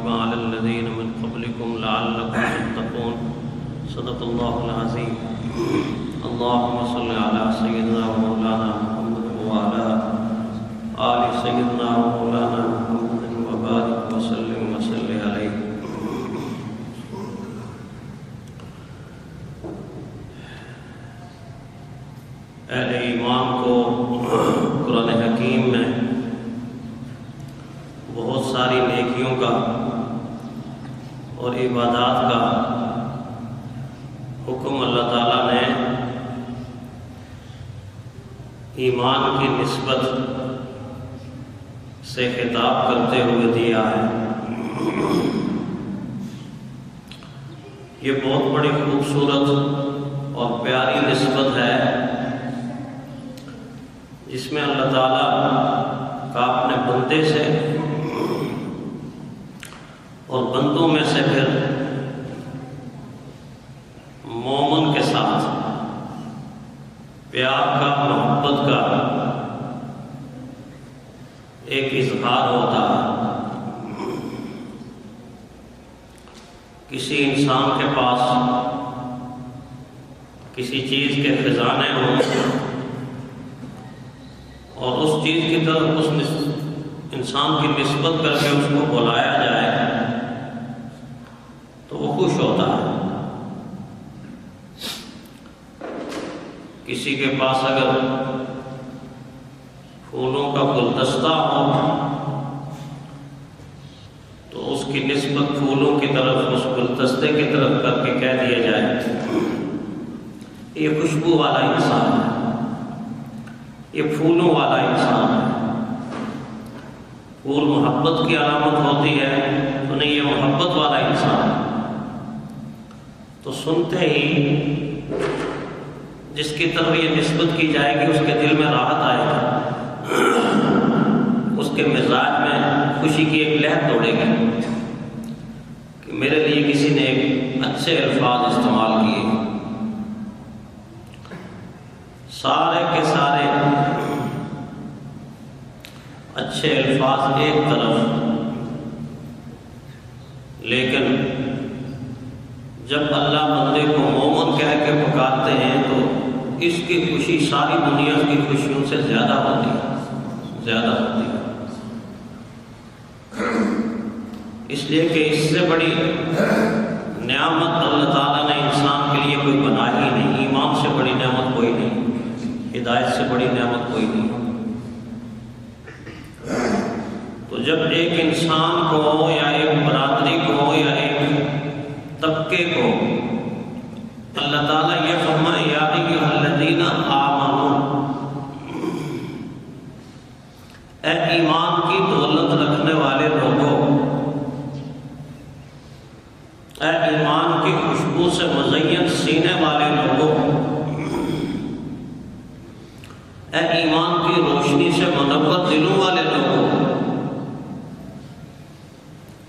وعلى الذين من قبلكم لعلكم تتقون صدق الله العظيم اللهم صل على سيدنا ومولانا محمد وعلى آل سيدنا ومولانا محمد وبارك وسلم وصل عليه. اہل ایمان کو قرآن حکیم میں بہت ساری نیکیوں کا اور عبادات کا حکم اللہ تعالیٰ نے ایمان کی نسبت سے خطاب کرتے ہوئے دیا ہے. یہ بہت بڑی خوبصورت اور پیاری نسبت ہے جس میں اللہ تعالیٰ کا اپنے بندے سے اور بندوں میں سے پھر مومن کے ساتھ پیار کا محبت کا ایک اظہار ہوتا ہے. کسی انسان کے پاس کسی چیز کے خزانے ہوں اور اس چیز کی طرف اس انسان کی نسبت کر کے اس کو بلایا جائے تو وہ خوش ہوتا ہے. کسی کے پاس اگر پھولوں کا گلدستہ ہو تو اس کی نسبت پھولوں کی طرف اس گلدستے کی طرف کر کے کہہ دیا جائے یہ خوشبو والا انسان ہے, یہ پھولوں والا انسان ہے. پھول محبت کی علامت ہوتی ہے تو نہیں یہ محبت والا انسان ہے. تو سنتے ہی جس کی طرف یہ نسبت کی جائے گی اس کے دل میں راحت آئے گی, اس کے مزاج میں خوشی کی ایک لہر دوڑے گی کہ میرے لیے کسی نے ایک اچھے الفاظ استعمال کیے. سارے کے سارے اچھے الفاظ ایک طرف, لیکن جب اللہ بندے کو مومن کہہ کے پکارتے ہیں تو اس کی خوشی ساری دنیا کی خوشیوں سے زیادہ ہوتی ہے, زیادہ ہوتی ہے. اس لیے کہ اس سے بڑی نعمت اللہ تعالیٰ نے انسان کے لیے کوئی بنا ہی نہیں. ایمان سے بڑی نعمت کوئی نہیں, ہدایت سے بڑی نعمت کوئی نہیں. تو جب ایک انسان کو یا ایک برادری کو یا ایک طبقے کو اللہ تعالیٰ یہ فرمائے یا ایھا الذین آمنوا, اے ایمان کی دولت رکھنے والے لوگوں, اے ایمان کی خوشبو سے مزین سینے والے لوگوں, اے ایمان کی روشنی سے منور دلوں والے لوگوں,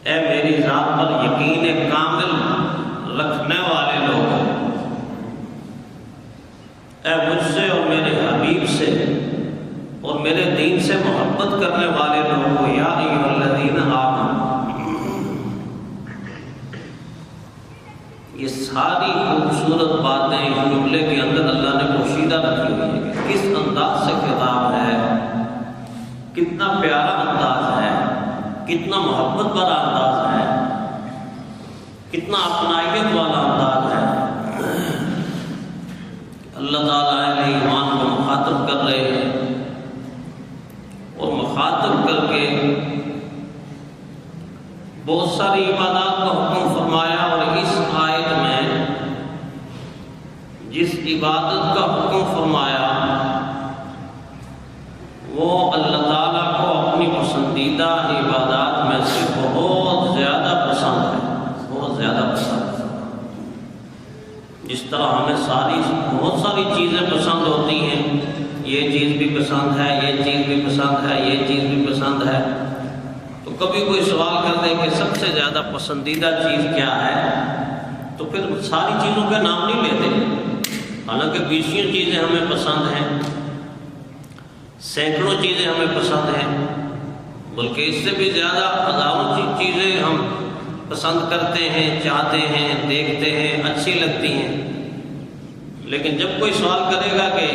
اے میری ذات پر یقین کامل رکھنے والے لوگوں, اے مجھ سے اور میرے حبیب سے اور میرے دین سے محبت کرنے والے لوگوں, یا ایھا الذین آمنوا. یہ ساری خوبصورت باتیں اس جملے کے اندر اللہ نے پوشیدہ رکھی ہوئی ہیں. کس انداز سے خطاب ہے, کتنا پیارا انداز ہے, کتنا محبت والا انداز ہے, کتنا اپنائیت والا انداز ہے. اللہ تعالیٰ اہل ایمان کو مخاطب کر رہے ہیں اور مخاطب کر کے بہت ساری عبادات کا حکم فرمایا. اور اس آیت میں جس عبادت کا حکم فرمایا وہ اللہ تعالیٰ کو اپنی پسندیدہ عبادات میں سے بہت زیادہ پسند ہے, بہت زیادہ پسند ہے. جس طرح ہمیں بہت ساری چیزیں پسند ہوتی ہیں, یہ چیز بھی پسند ہے, یہ چیز بھی پسند ہے, یہ چیز بھی پسند ہے, تو کبھی کوئی سوال کر دے کہ سب سے زیادہ پسندیدہ چیز کیا ہے تو پھر ساری چیزوں کے نام نہیں لیتے. حالانکہ بیسیوں چیزیں ہمیں پسند ہیں, سینکڑوں چیزیں ہمیں پسند ہیں, بلکہ اس سے بھی زیادہ ہزاروں چیزیں ہم پسند کرتے ہیں، چاہتے ہیں، دیکھتے ہیں، اچھی لگتی ہیں، لیکن جب کوئی سوال کرے گا کہ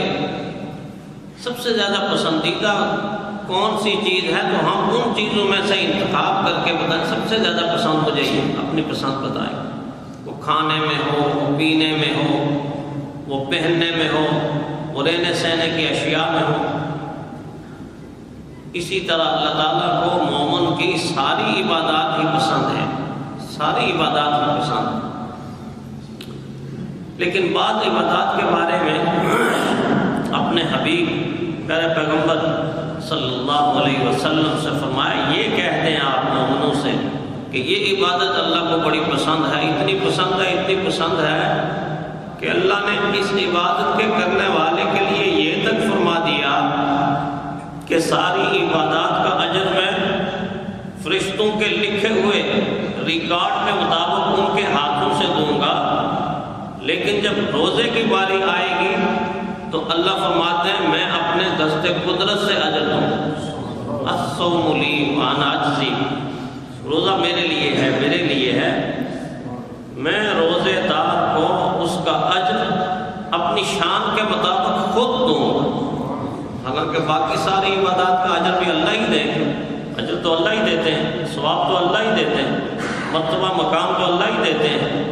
سب سے زیادہ پسندیدہ کون سی چیز ہے، تو ہم ان چیزوں میں سے انتخاب کر کے بتائیں سب سے زیادہ پسند ہو جائیے، اپنی پسند بتائیں، وہ کھانے میں ہو، وہ پینے میں ہو، وہ پہننے میں ہو، وہ رہنے سہنے کی اشیاء میں ہو۔ اسی طرح اللہ تعالیٰ کو مومن کی ساری عبادات ہی پسند ہے، ساری عبادات ہی پسند ہے، لیکن بعض عبادات کے بارے میں اپنے حبیب پیارے پیغمبر صلی اللہ علیہ وسلم سے فرمایا، یہ کہہ دیں آپ مومنوں سے کہ یہ عبادت اللہ کو بڑی پسند ہے، اتنی پسند ہے، اتنی پسند ہے کہ اللہ نے اس عبادت کے کرنے والے کے لیے یہ تک فرما دیا کہ ساری عبادات کا اجر میں فرشتوں کے لکھے ہوئے ریکارڈ کے مطابق ان کے ہاتھوں سے دوں گا، لیکن جب روزے کی باری آئے گی تو اللہ فرماتے ہیں میں اپنے دست قدرت سے اجر دوں گا۔ الصوم لی وانا اجزی، روزہ میرے لیے ہے، میرے لیے ہے، میں روزے دار کو اس کا اجر اپنی شان کے مطابق خود دوں گا۔ حالانکہ باقی ساری عبادات کا اجر بھی اللہ ہی دیں گے، اجر تو اللہ ہی دیتے ہیں، ثواب تو اللہ ہی دیتے ہیں، مرتبہ مقام تو اللہ ہی دیتے ہیں،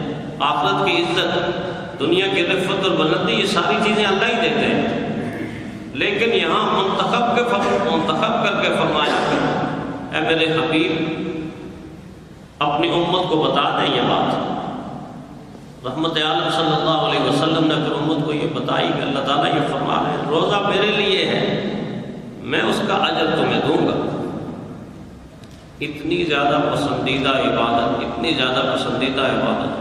آخرت کی عزت، دنیا کی رفعت اور بلندی، یہ ساری چیزیں اللہ ہی دیتے ہیں، لیکن یہاں منتخب کر کے فرمایا کہ اے میرے حبیب اپنی امت کو بتا دیں یہ بات۔ رحمت عالم صلی اللہ علیہ وسلم نے اپنی امت کو یہ بتائی کہ اللہ تعالیٰ یہ فرما رہے ہیں روزہ میرے لیے ہے، میں اس کا اجر تمہیں دوں گا۔ اتنی زیادہ پسندیدہ عبادت، اتنی زیادہ پسندیدہ عبادت،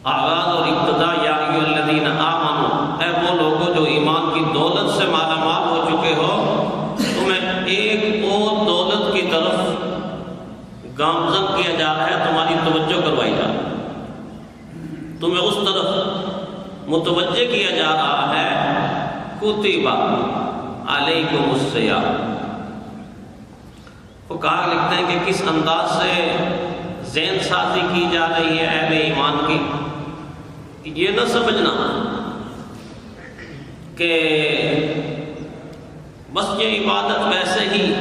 آغاز اور ابتدا یا ایھا الذین آمنوا، اے وہ لوگوں جو ایمان کی دولت سے مالا مال ہو چکے ہو، تمہیں ایک اور دولت کی طرف گامزن کیا جا رہا ہے، تمہاری توجہ کروائی جا رہی ہے، تمہیں اس طرف متوجہ کیا جا رہا ہے، کتب علیکم الصیام۔ فقہا لکھتے ہیں کہ کس انداز سے ذہن سازی کی جا رہی ہے اہل ایمان کی، یہ نہ سمجھنا کہ بس یہ عبادت ویسے ہی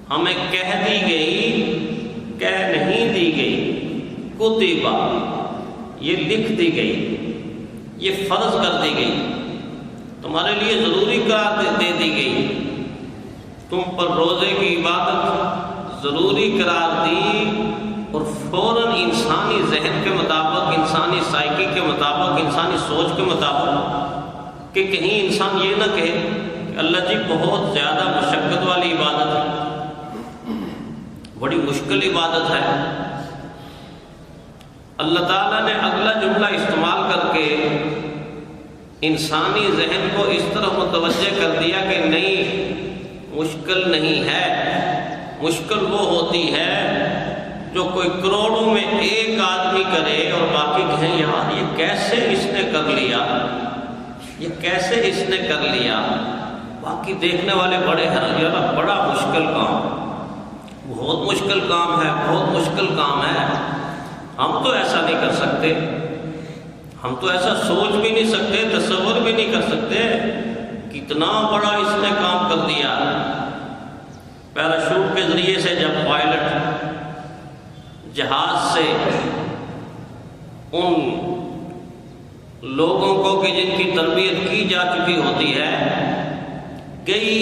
ہمیں کہہ دی گئی، کہہ نہیں دی گئی، کتبہ یہ لکھ دی گئی، یہ فرض کر دی گئی، تمہارے لیے ضروری قرار دے دی گئی، تم پر روزے کی عبادت ضروری قرار دی، اور فوراً انسانی ذہن کے مطابق، انسانی سائیکی کے مطابق، انسانی سوچ کے مطابق کہ کہیں انسان یہ نہ کہے کہ اللہ جی بہت زیادہ مشقت والی عبادت ہے، بڑی مشکل عبادت ہے۔ اللہ تعالیٰ نے اگلا جملہ استعمال کر کے انسانی ذہن کو اس طرح متوجہ کر دیا کہ نہیں، مشکل نہیں ہے، مشکل وہ ہوتی ہے جو کوئی کروڑوں میں ایک آدمی کرے اور باقی کہیں یار یہ کیسے اس نے کر لیا، یہ کیسے اس نے کر لیا، باقی دیکھنے والے بڑے ہیں یار بڑا مشکل کام، بہت مشکل کام ہے، بہت مشکل کام ہے، ہم تو ایسا نہیں کر سکتے، ہم تو ایسا سوچ بھی نہیں سکتے، تصور بھی نہیں کر سکتے، کتنا بڑا اس نے کام کر دیا۔ پیراشوٹ کے ذریعے سے جب پائلٹ جہاز سے ان لوگوں کو کہ جن کی تربیت کی جا چکی ہوتی ہے، کئی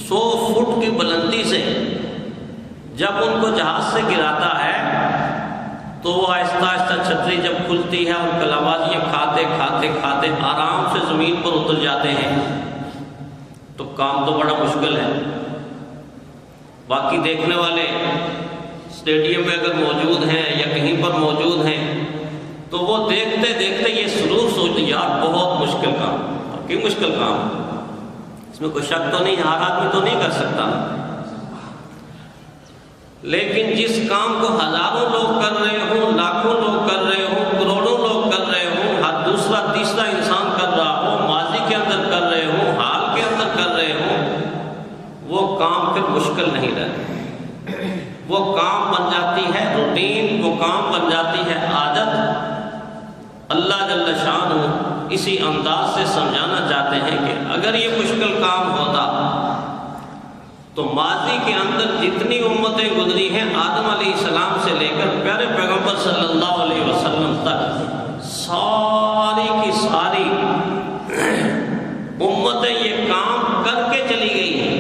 100 فٹ کی بلندی سے جب ان کو جہاز سے گراتا ہے تو وہ آہستہ آہستہ چھتری جب کھلتی ہے اور کلابازیاں کھاتے کھاتے کھاتے آرام سے زمین پر اتر جاتے ہیں، تو کام تو بڑا مشکل ہے۔ باقی دیکھنے والے اسٹیڈیم میں اگر موجود ہیں یا کہیں پر موجود ہیں تو وہ دیکھتے دیکھتے یہ ضرور سوچتے یار بہت مشکل کام، کہ مشکل کام، اس میں کوئی شک تو نہیں، ہر آدمی تو نہیں کر سکتا، لیکن جس کام کو ہزاروں لوگ کر رہے ہوں، لاکھوں لوگ کر رہے ہوں، کروڑوں لوگ کر رہے ہوں، ہر دوسرا تیسرا انسان کر رہا ہو، ماضی کے اندر کر رہے ہوں، حال کے اندر کر رہے ہوں، وہ کام پھر مشکل نہیں رہتا، وہ کام بن جاتی ہے روٹین، وہ کام بن جاتی ہے عادت۔ اللہ جل شانہ اسی انداز سے سمجھانا چاہتے ہیں کہ اگر یہ مشکل کام ہوتا تو ماضی کے اندر جتنی امتیں گزری ہیں آدم علیہ السلام سے لے کر پیارے پیغمبر صلی اللہ علیہ وسلم تک، ساری کی ساری امتیں یہ کام کر کے چلی گئی ہیں۔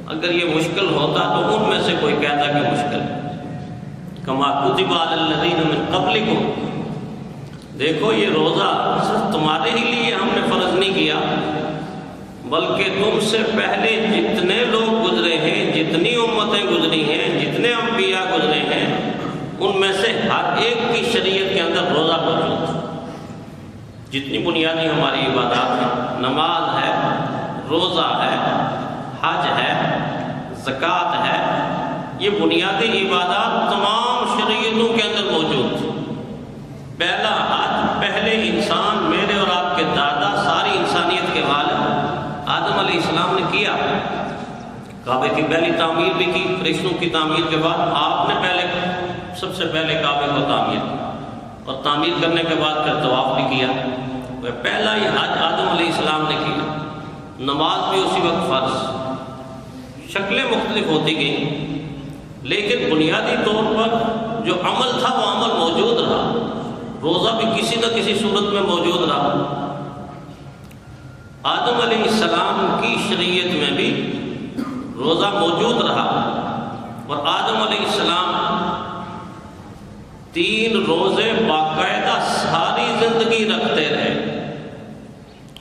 اگر یہ مشکل ہوتا تو ان میں سے کوئی کہتا کہ مشکل ہے۔ کما کتب علی الذین من قبلکم، دیکھو یہ روزہ صرف تمہارے ہی لیے ہم نے فرض نہیں کیا، بلکہ تم سے پہلے جتنے لوگ گزرے ہیں، جتنی امتیں گزری ہیں، جتنے انبیاء گزرے ہیں، ان میں سے ہر ایک کی شریعت کے اندر روزہ موجود تھا۔ جتنی بنیادی ہماری عبادات ہیں، نماز ہے، روزہ ہے، حج ہے، زکوٰۃ ہے، یہ بنیادی عبادات تمام شریعتوں کے اندر موجود تھی۔ پہلا حج پہلے انسان، میرے اور آپ کے دادا، ساری انسانیت کے والد آدم علیہ السلام نے کیا۔ کعبے کی پہلی تعمیر بھی کی، فرشتوں کی تعمیر کے بعد آپ نے سب سے پہلے کعبے کو تعمیر کی، اور تعمیر کرنے کے بعد پھر طواف بھی کیا۔ پہلا یہ حج آدم علیہ السلام نے کیا۔ نماز بھی اسی وقت فرض، شکلیں مختلف ہوتی گئیں، لیکن بنیادی طور پر جو عمل تھا وہ عمل موجود رہا۔ روزہ بھی کسی نہ کسی صورت میں موجود رہا۔ آدم علیہ السلام کی شریعت میں بھی روزہ موجود رہا، اور آدم علیہ السلام 3 روزے باقاعدہ ساری زندگی رکھتے رہے۔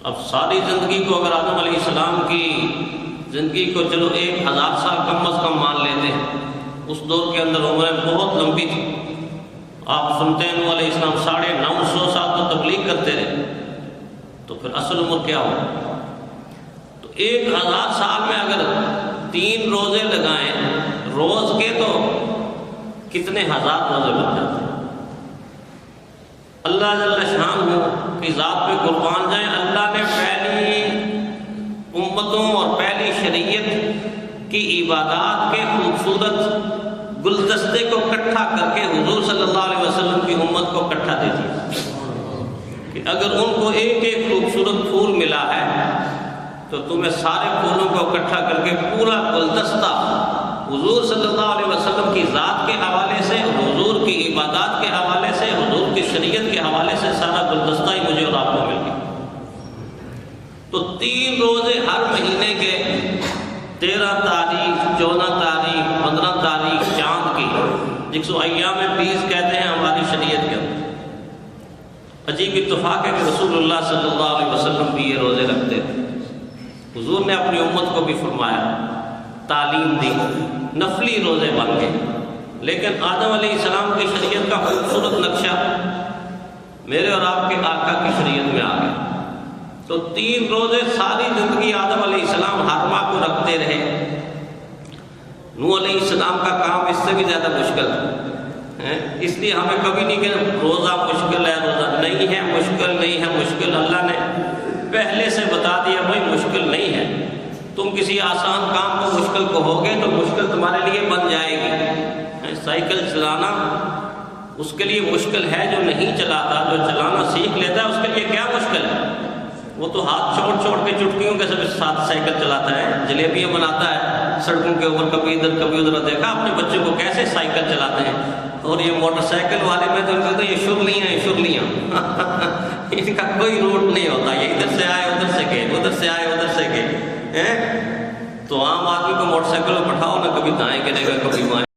اب ساری زندگی کو اگر آدم علیہ السلام کی زندگی کو چلو 1000 سال کم از کم مان لیتے ہیں، اس دور کے اندر عمریں بہت لمبی تھی۔ آپ سنتے ہیں نوح علیہ السلام 950 سال تو تبلیغ کرتے رہے، تو پھر اصل عمر کیا ہو؟ تو 1000 سال میں اگر 3 روزے لگائیں روز کے تو کتنے ہزار روزے بن جاتے ہیں۔ اللہ جل شانہ کی ذات پہ قربان جائیں، اللہ نے پہلی امتوں اور پہلی شریعت کی عبادات کے خوبصورت گلدستے کو اکٹھا کر کے حضور صلی اللہ علیہ وسلم کی امت کو اکٹھا دے دیا کہ اگر ان کو ایک ایک خوبصورت پھول ملا ہے تو تمہیں سارے پھولوں کو اکٹھا کر کے پورا گلدستہ حضور صلی اللہ علیہ وسلم کی ذات کے حوالے سے، حضور کی عبادات کے حوالے سے، حضور کی شریعت کے حوالے سے سارا گلدستہ ہی مجھے اور آپ کو مل گیا۔ تو 3 روزے ہر مہینے کے 13 تاریخ، 14 تاریخ، 15 تاریخ چاند کی، جس کو ایام بیس کہتے ہیں ہماری شریعت کے اندر۔ عجیب اتفاق ہے کہ رسول اللہ صلی اللہ علیہ وسلم بھی یہ روزے رکھتے تھے۔ حضور نے اپنی امت کو بھی فرمایا، تعلیم دی، نفلی روزے بن گئے، لیکن آدم علیہ السلام کی شریعت کا خوبصورت نقشہ میرے اور آپ کے آقا کی شریعت میں آ گیا۔ تو 3 روزے ساری زندگی آدم علیہ السلام ہر ماہ کو رکھتے رہے۔ نوح علیہ السلام کا کام اس سے بھی زیادہ مشکل ہے، اس لیے ہمیں کبھی نہیں کہ روزہ مشکل ہے، روزہ نہیں ہے، مشکل نہیں ہے، مشکل اللہ نے پہلے سے بتا دیا بھائی مشکل نہیں ہے۔ تم کسی آسان کام کو مشکل کہو گے تو مشکل تمہارے لیے بن جائے گی۔ سائیکل چلانا اس کے لیے مشکل ہے جو نہیں چلاتا، جو چلانا سیکھ لیتا ہے اس کے لیے کیا مشکل ہے؟ وہ تو ہاتھ چھوڑ چھوڑ کے چٹکیوں کے ساتھ سائیکل چلاتا ہے، جلیبیاں بناتا ہے سڑکوں کے اوپر، کبھی ادھر کبھی ادھر۔ دیکھا اپنے بچوں کو کیسے سائیکل چلاتے ہیں؟ اور یہ موٹر سائیکل والے میں تو کہتے ہیں یہ شرلیاں ہیں، شرلیاں ان کا کوئی روٹ نہیں ہوتا، یہ ادھر سے آئے ادھر سے گئے، ادھر سے آئے ادھر سے گئے۔ تو عام آدمی کو موٹر سائیکل میں بٹھاؤ نا، کبھی دائیں گرے گا کبھی بائیں۔